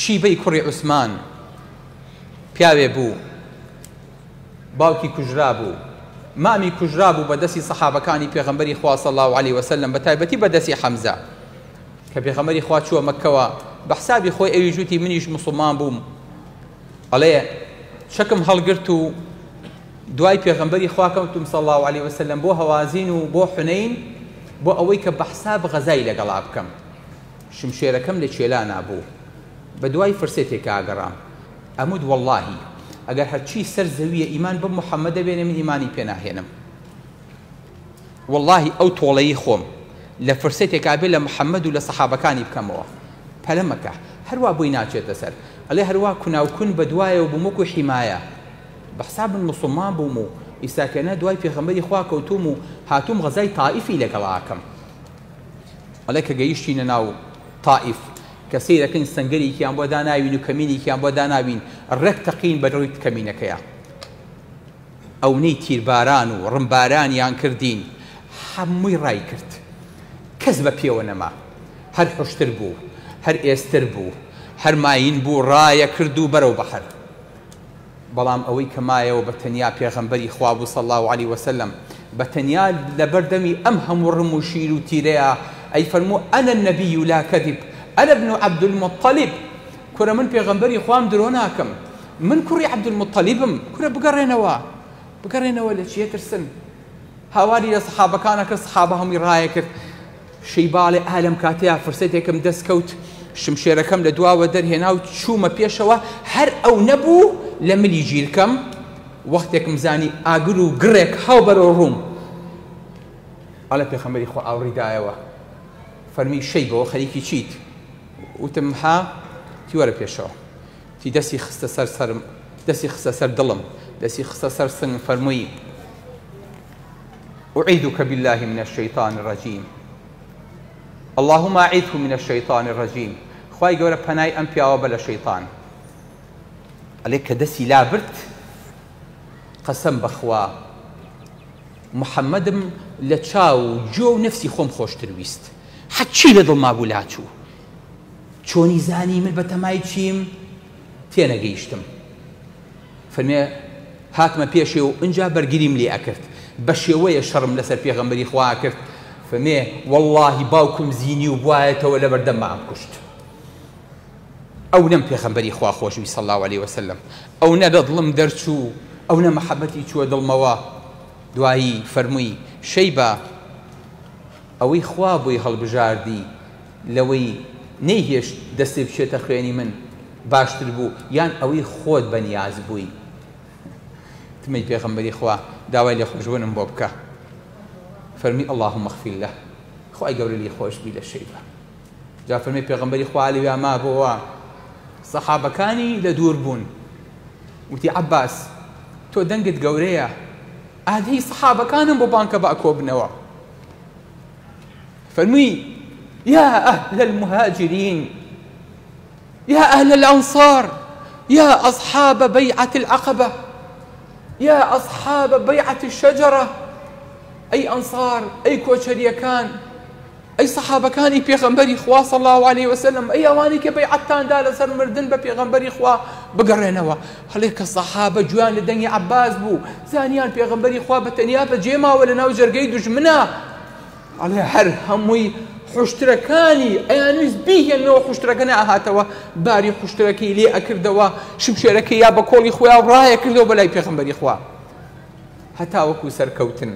شیبەی کوڕی عوسمان پیاوێ بوو، باوکی کوژرا بوو، مامی کوژرا بوو بە دەستی سەحابەکانی پێغەمبەری خوا صلی الله علیه وسلم، بە تایبەتی بە دەستی حەمزە کە پێغەمبەری خوا چووە مەککەوە بە حسابی خۆی ئەوی جوتی منیش موسڵمان بووم. ئەڵێ شەکم هەڵگرت و دوای پێغەمبەری خوا کەوتم صلی الله علیه وسلم بۆ هەوازین و بۆ حونەین بۆ ئەوەی کە بە حساب غەزای لەگەڵا بکەم. شمشێرەکەم لە چێلا نابوو، بە دوای فرسێتێک ئاگەڕام، ئەمود وەڵڵاهی ئەگەر هەرچی سەر زەویە ئیمان بە محەممەدە بێنێ من ئیمانی پێ ناهێنم. وەڵڵاهی ئەو تۆڵەیی خۆم لە فرسێتێکا بێ لە محەممەد و لە سەحابەکانی بکەمەوە پەلە مەکە، هەروە بۆی ناچێتە سەر. ئەڵێ هەروە کوناوکون بە دوایە و بوومەکو حیمایە، بە حساب من موسڵمان بووم و ئیساکەنە دوای پێغەمبەری خوا کەوتوم و هاتووم غەزای تائیفی لەگەڵاکەم. ئەڵێ کە گەیشتینە ناو تائیف کە سەیرەکەین سەنگەرێکیان بۆ داناوین و کەمینێکیان بۆ داناوین، ڕێک تەقین بە ڕووی کەمینەکەیە. ئەوەی تیرباران و ڕمبارانیان کردین هەمووی ڕای کرد، کەس بە پێوە نەما، هەر حوشتر بوو، هەر ئێستر بوو، هەر ماین بوو، ڕایە کرد و بەرەو بەحر. بەڵام ئەوەی کە مایەوە بە تەنیا پێغەمبەری خوا بوو صلی الله علیه وسلم، بە تەنیا لەبەردەمی ئەم هەموو ڕم و شیر و تیرەیە ئەی فەرموو ئەنە النەبی لا کەذب ئەنە ابن عەبد المطەلیب، کورە من پێغەمبەری خوام درۆ ناکەم، من کوڕی عەبد المطەلیبم، کورە بگەڕێنەوە لە چیە ترسن. هاواری لە سەحابەکانە کرد، سەحابە هەمووی ڕایە کرد. شەیباڵێ ئالەم کاتەیە فرسەتێکم دەستکەوت، شمشێرەکەم لە دواوە دەرهێنا و چوومە پێشەوە، هەر ئەو نەبوو لە ملی گیرکەم وەختێکم زانی ئاگر و گڕێک هاو بەرەوە ڕووم. ئەڵێ پێغەمبەری خوا ئاوڕیدایەوە، فەرمی شەیبەوە خەریکی چیت؟ وتم ها، تی وەرە پێشەوە. تی دەستی خستە سەر سەرم، دەستی خستە سەر دڵم، دەستی خستە سەر سنگم، فەرمووی أعيذك بالله من الشيطان الرجيم، اللهم أعيذه من الشيطان الرجيم. خواهی گەورە پەنای ئەم پیاوە بە لە شەیطان. ئەڵێ کە دەستی لا برد، قەسەم بەخوا محەممەدم لە چاو و جۆ و نەفسی خۆم خۆشتر ویست، حەچی لە دڵما بوو لاچوو. چۆنی زانی من بە تەمای چیم تێنەگەیشتم. فەرمێ هاتمە پێشێ و ئینجا بەرگریم لێ ئەکرد، بە شێوەیە شەڕم لەسەر پێغەمبەری خوا کرد. فەرمێ وەڵڵاهی باوکم زینی و بوایەتەوە لە بەردەمام کوشت. ئەو نەم پێغەمبەری خوا خۆشوی صلی الله علیه وسلم، ئەو نە لە دڵم دەرچوو، ئەو نە مەحەبەتی چووە دڵمەوە. دوایی فەرمووی شەیبە ئەوەی خوا بۆی هەڵبژاردی لەوەی نەیهێشت دەستێ بچێتە خوێنی من باشتر بوو، یان ئەوەی خۆت بەنیاز بووی. تمەی پێغەمبەری خوا داوای لێ خۆشبوونم بۆ بکە. فەرمی اللهم اغفر له، خوای گەورە لێی خۆش بی لە شەیبە. جا فەرمی پێغەمبەری خوا لەوێ ما بۆەوە سەحابەکانی لە دوور بوون، وتی عەباس تۆ دەنگت گەورەیە، ئادەی سەحابەکانم بۆ بانکە بەکۆ بنەوە. فەرمووی يا أهل المهاجرين، يا أهل الأنصار، يا أصحاب بيعة العقبة، يا أصحاب بيعة الشجرة. أي أنصار، أي كوچەریەکان، أي سەحابەکانی پێغەمبەری خوا صلی الله علیه وسلم، أي ئەوانی کە بەیعەتتاندا لەسەر مردن بە پێغەمبەری خوا بگەڕێنەوە. هەڵێ کە سەحابە گویان لە دەنگی عەباس بوو، زانیان پێغەمبەری خوا بەتەنیا بەجێماوە لە ناو جەرگەی دوژمنە. ئەڵێ هەر هەمووی خوشترەکانی ئەیانویست بیهێنەوە، خوشترەکە نەهاتەوە، باری خوشترەکەی لێ ئەکردەوە، شمشێرەکەی یا بە کۆڵی خۆیان ڕایە کردەوە بەلای پێغەمبەری خوا، هەتا وەکو سەرکەوتن